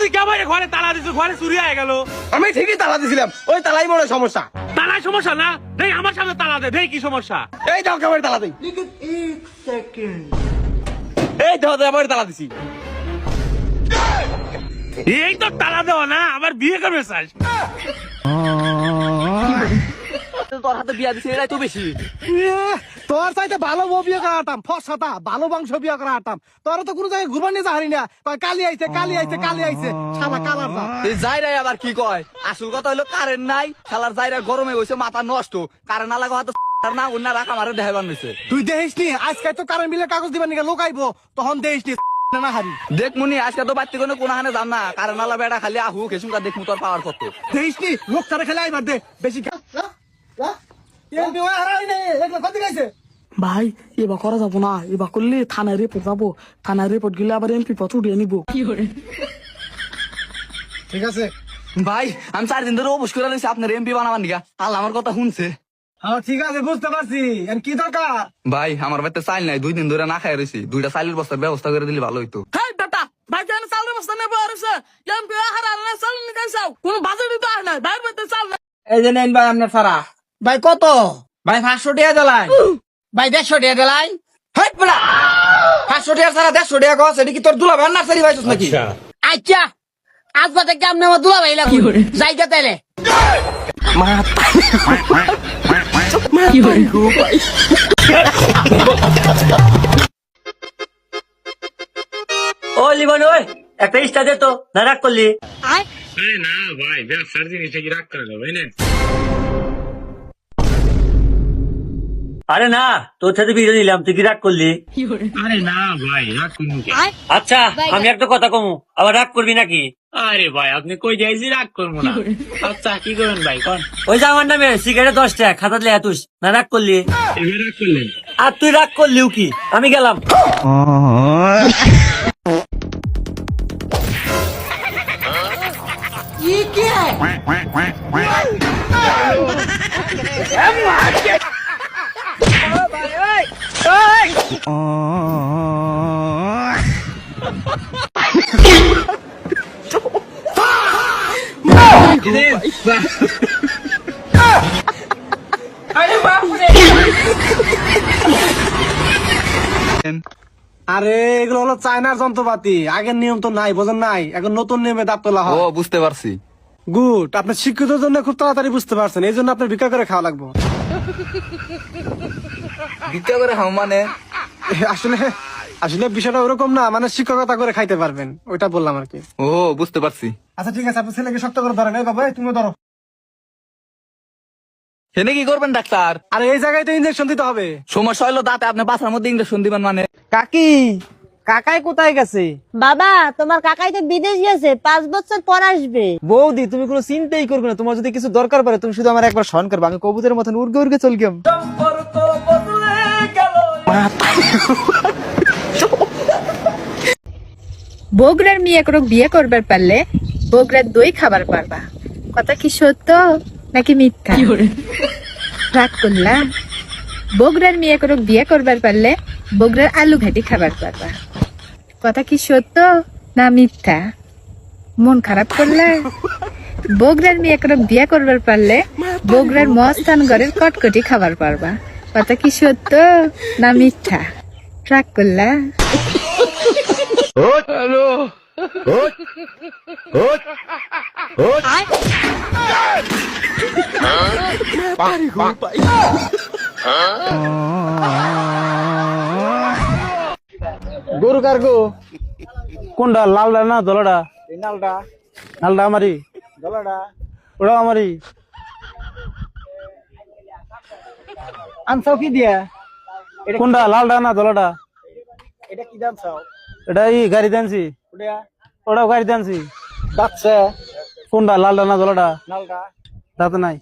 তুই কেমন ঘরে তালা দিছিস, ঘরে চুরি হয়ে গেল? আমি ঠিকই তালা দিছিলাম, ওই তালাই মনে হয় সমস্যা। তালায় সমস্যা না, দেখ আমার সামনে তালা দে, দেখ কি সমস্যা। এই দাও কেমন তালা দিই, এই দাও আমার তালা দিছি। এই তো তালা দেওয়া না, আবার বিয়ে করবে চাস? তোর হাতে বিয়া দিছি এটাই তো বেশি। তোর চাইতে ভালো বউ বিয়ে করাতাম, ফসাতা ভালো বংশ বিয়ে করাতাম। তোর তো কোনো জায়গায় ঘুরবার নিয়ে যাহারি না, কালি আইছে কালি আইছে কালি আইছে, শালা কালার যা। যাই রে আবার কি কয়, আসল কথা হলো কারেন্ট নাই, শালার যাইরা গরমে হইছে মাথা নষ্ট, কারেন্ট না লাগা হয়তো না অন্য রাখা মারে দেখাবার নিছে। তুই দেখিস নি আজকে তো কারেন্ট বিলের কাগজ দিবার নিকে লোকাইবো, তখন দেখিস নি না হারি। দেখ মুনি আজকে তো বাড়তি কোনো কোনাহানে যাম না, কারেন্ট আলা বেড়া খালি আহু খেসুকা দেখমু তোর পাওয়ার কত। দেখিস নি লোক তারা খেলে আইবার দে বেশি। ভাই এবার করা যাবো না, এবার করলে থানায় রিপোর্ট যাবো, থানায় রিপোর্ট গেলে আবার এমপি পথ উঠিয়ে নিবো। ঠিক আছে ভাই আমি 4 দিন ধরে অবুশ করে রয়েছি আপনার এমপি বানাবার নিকা, আল্লাহ আমার কথা শুনছে। হ্যাঁ ঠিক আছে বুঝতে পারছি, কি দরকার? ভাই আমার বাড়িতে চাইল নাই, 2 দিন ধরে না খাই রয়েছি, 2টা চাইলের বস্তার ব্যবস্থা করে দিলে ভালো হইতো। হ্যাঁ বেটা ভাই কেন চালের বস্তা নেবো আর এমপি হারার না চাল নিতে চাও, কোনো বাজারই তো আয় না, ভাইয়ের বাড়িতে চাল না। এই যে নেন ভাই আপনার সারা। ভাই কত? ভাই 500 টাকা দিলাই। ভাই 150 টাকা দিলাই। হেট বড়া 500 টাকা সারা 150 টাকা কস, এটা কি তোর দুলা ভাই নার্সারি ভাইছস নাকি? আচ্ছা আজ বাদে কেমন আমার দুলা ভাই লাগবে জায়গা তাইলে ও লিবন ওই একটা ইস্টা দে তো, না রাগ করলি? না ভাই, ব্যবসার জিনিসে কি রাগ করা যাবে না? আরে না, তোর সাথে বিয়ে দিলাম, তুই কি রাগ করলি? আরে না ভাই, রাগ করবো কি? আচ্ছা আমি একটা কথা কমু, আবার রাগ করবি নাকি? আরে ভাই আপনি কই যাইছি, রাগ করবো না। আচ্ছা কি করবেন ভাই কোন? ওই যে আমার নামে সিগারেট 10 টাকা খাতা দিলে এতুস, না রাগ করলি? এবার রাগ করলেন? আর তুই রাগ করলিও কি, আমি গেলাম। আরে এগুলো হলো চায়নার যন্ত্রপাতি, আগের নিয়ম তো নাই, বোঝেন নাই, এখন নতুন নিয়মে দাঁত তোলা ও হয়। বুঝতে পারছি। গুড, আপনার শিক্ষিতর জন্য খুব তাড়াতাড়ি বুঝতে পারছেন, এই জন্য আপনার ভিক্ষা করে খাওয়া লাগবে। ভিক্ষা করে খাও মানে? আসলে আসলে বিষয়টা ওরকম না, মানে শিক্ষকতা করে খাইতে পারবেন, ওইটা বললাম আর কি। ও বুঝতে পারছি। আচ্ছা ঠিক আছে, আপনার ছেলেকে শক্ত করে ধরেন। এই বাবা তুমি ধরো। হেনে কি করবেন ডাক্তার? আর এই জায়গায় তো ইনজেকশন দিতে হবে। সমস্যা হলো দাঁতে, আপনি বাসার মধ্যে ইঞ্জেকশন দিবেন মানে? কাকি কাকাই কোথায় গেছে? বাবা তোমার কাকাই তো বিদেশ গেছে, 5 বছর পর আসবে। বৌদি তুমি কোনো চিন্তাই করবে না, তোমার যদি কিছু দরকার পড়ে তুমি শুধু আমার একবার স্মরণ করবে, আমি কবুতরের মতন উড়গে উড়গে চল গেম। বগুড়ার মেয়ে কোনো বিয়ে করবার পারলে বগুড়ার দই খাবার পারবা, কথা কি সত্য নাকি মিথ্যা? রাগ করলা? বগুড়ার মেয়ে কোনো বিয়ে করবার পারলে বগুড়ার আলু ঘাটি খাবার পারবা, কথা কি সত্য না মিথ্যা? মন খারাপ করলা? বগুড়ার মেয়ে কোনো বিয়ে করবার পারলে বগুড়ার মস্তান ঘরের কটকটি খাবার পারবা, কথা কি সত্য না মিথ্যা? রাগ করলা? গরু কার গো? কোনটা, লালডা না দলাডা? নালটা লালডা আমারই, দলাডা ওটাও আমারই। আনসাও কি দিয়া? কোনটা, লালডা না দলাডা? এটা কি দাম চাও? এটা এই গাড়ি আনছি, ওটা ওটাও গাড়ি আনছি। দাচ্ছে কোনটা, লালডা না দলাডা? নালটা তাতে নাই,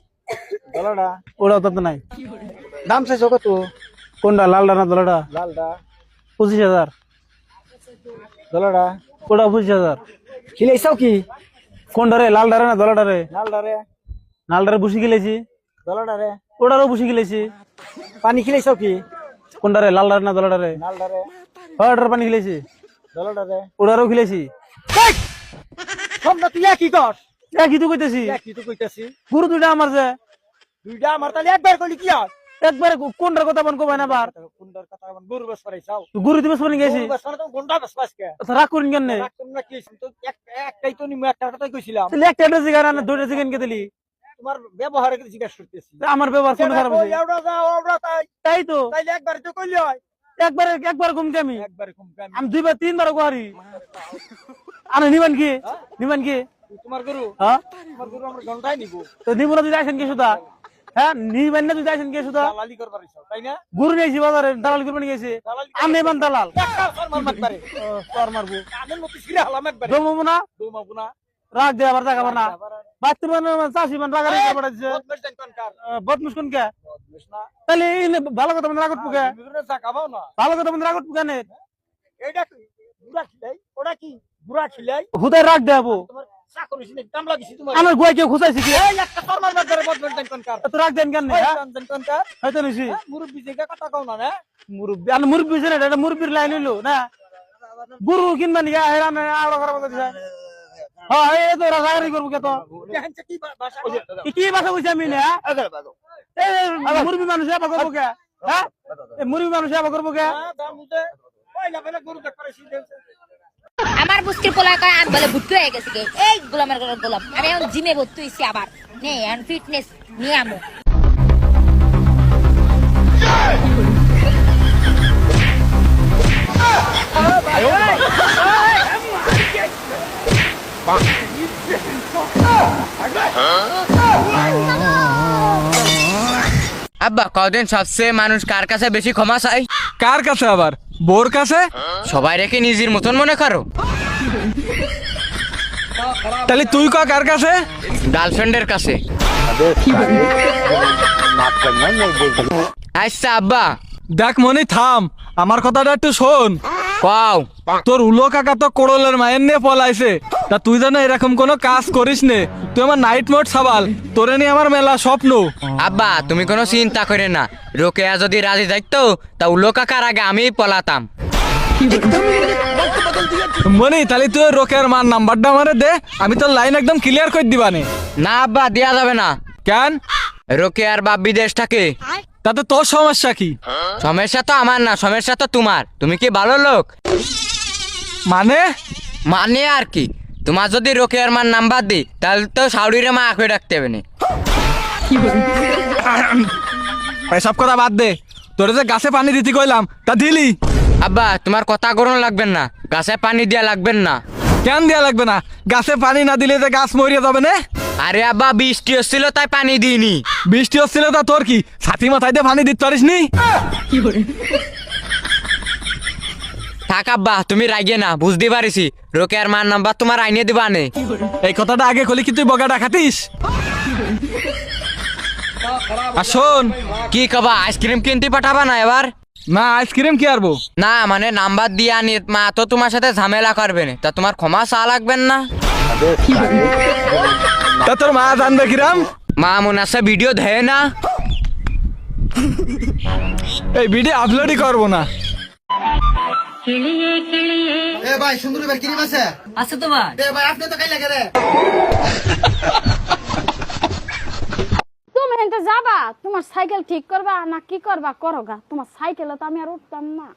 দলাডা ওটাও তাতে নাই। দাম চাইছো কত? কোনটা, লালডা না দলাডা? লালটা 25,000। দলাডা ওটাও 25,000। খিলাইছাও কি? কোনটা রে, লালডা রে না দলাডা রে? নালটা রে নালডারে বুসি গিলেছি, দলাডা রে ওটারও বুসি গিলেছি। পানি খিলাইছাও কি? কোনটা রে, লালডা না দলাডা রে? নালটা রে ওটার পানি গিলেছি, দলাডা রে ওটারও গিলেছি। না তুই কি কর কি তো কইতেছি কি তো কইতাছি গুরু দুইটা আমার যে দুইটা আমার তাহলে একবার কইলি কি আর একবারে কোনটার কথা মন কবাই না বার কোনটার কথা আমার গরু বাস করাইছাও গুরু দিবস বলে গেছি গরু বাস মানে তো ঘন্টা বাস কে রাগ করিন কেন রাখতাম না কি তো একটাই তো নিমু একটাই কইছিলাম তাহলে একটা জিগার না দুইটা জিগান কে দিলি তোমার ব্যবহারে কি জিজ্ঞাসা করতেছি আমার ব্যবহার কোন খারাপ হইছে ওটা যাও ওটা তাই তাই তো তাইলে একবার তো কইলি হয় একবার ঘুমকে আমি একবার কম কাম আমি দুইবার তিনবার গুহারি আরে নিবেন কি তোমার গরু হ্যাঁ তোমার গরু আমরা ঘন্টায় নিব তো নিবনা তুই যাইছেন কি সুদা হ্যাঁ নিবেন না তুই যাইছেন কি সুদা দালালি করবার ইচ্ছা তাই না গুরু নিয়েছি বাজারে দালাল করবেন গেছে আমি এবার দালাল একটা ফরমান মারবারে তোর মারবো কানের মতো ছিড়ে হলাম একবার জমবো না দৌমাবো না রাগ দে আবার দেখাবার না বাচ্চা মানে চাষি মানে রাগারি বাড়াইছে বদমেশ দেন কোনকার বদমুশ কোন কে বদমেশ না তাহলে ভালো কথা মানে রাগত পুকে বিবরণে জাকাবাও না ভালো কথা মানে রাগত পুকে নে এইটা কি বুড়া খিলাই ওটা কি বুড়া খিলাই হুদাই রাগ দেবো তোমার চাকর হইছে নাকি কামলা দিছি তোমার আমার গোয়া কেউ খুঁজাইছি কি এই একটা ফরমান মারবারে বদমেশ দেন কোনকার তো রাগ দেন কেন দেন কোনকার হয়তো নিছি মুরব্বি জায়গা কথা কও না না মুরব্বি আর মুরব্বি ছে না এটা মুরব্বির লাইন হইলো না গুরু কিনবা নি হেরান আড়া করা বলতে যায় হ্যাঁ এই তো রাগারি করব কে তো দেখেন কি ভাষা কি ভাষা কইছি আমি না এই মুরব্বি মানুষ এবা করব কে হ্যাঁ এই মুরব্বি মানুষ এবা করব কে দামুতে পয়লা পয়লা গরু দেখ করে সিদেছে আমার বুস্কির পোলা কয় আমি বলে ভুট্টু হয়ে গেছে এই গোলামের গোলাম আমি এখন জিমে ভর্তি হইছি আবার নে এখন ফিটনেস নিয়ে আমো আব্বা কদিন সবচেয়ে মানুষ কার কাছে বেশি ক্ষমা চাই? কার কাছে আবার বোর কাছে সবাই রেখে নিজের মতন মনে করো। তাহলে তুই ক কার কাছে গার্লফ্রেন্ডের কাছে। আচ্ছা আব্বা দেখ মনি থাম আমার কথাটা একটু শোন কও। তোর উলো কাকা তো কোড়লের মায়ের নিয়ে পলাইছে তা তুই যেন এরকম কোনো কাজ করিস নে তুই আমার নাইট মোড সাবাল তোরে নিয়ে আমার মেলা স্বপ্ন আব্বা তুমি কোনো চিন্তা করে না, রোকেয়া যদি রাজি থাকতো তা উলো কাকার আগে আমি পলাতাম। মনি তাহলে তুই রোকের মার নাম্বারটা আমারে দে আমি তোর লাইন একদম ক্লিয়ার করে দিবানে না আব্বা দেয়া যাবে না। কেন রোকেয়ার বাপ বিদেশ থাকে। তাতে তোর সমস্যা কি সমস্যা তো আমার না, সমস্যা তো তোমার। তুমি কি ভালো লোক? মানে মানে আর কি, তোমার যদি রোকেয়ার মার নাম্বার দি তাহলে তো সাউরিরে মা আঁকড়ে রাখতে হবে না। এসব কথা বাদ দে তোরে যে গাছে পানি দিতে কইলাম তা দিলি আব্বা তোমার কথা গরম লাগবেন না, গাছে পানি দেয়া লাগবেন না। কেন দেয়া লাগবে না গাছে পানি না দিলে যে গাছ মরিয়া যাবে না আরে আব্বা বৃষ্টি হচ্ছিল তাই পানি দিইনি। বৃষ্টি হচ্ছিল তা তোর কি ছাতি মাথায় দিয়ে পানি দিতে পারিস নি থাক আব্বা তুমি রাগিয়ে না, বুঝতে পারিছি রোকেয়ার মার নাম্বার তোমার আইনে দিবা নে। এই কথাটা আগে কলি কি তুই বগাটা খাতিস আর শোন কি কবা আইসক্রিম কিনতে পাঠাবা না এবার? না আইসক্রিম কি আরবো না মানে নাম্বার দিয়ে আনি মা তো তোমার সাথে ঝামেলা করবে না, তা তোমার ক্ষমা চা লাগবেন না। তা তোর মা জানবে কিরাম মা মনে আছে ভিডিও দেয় না। এই ভিডিও আপলোডই করবো না আছে তো ভাই তুমি এনতে যাবা তোমার সাইকেল ঠিক করবা না কি করবা করো গা, তোমার সাইকেলে তো আমি আর উঠতাম না।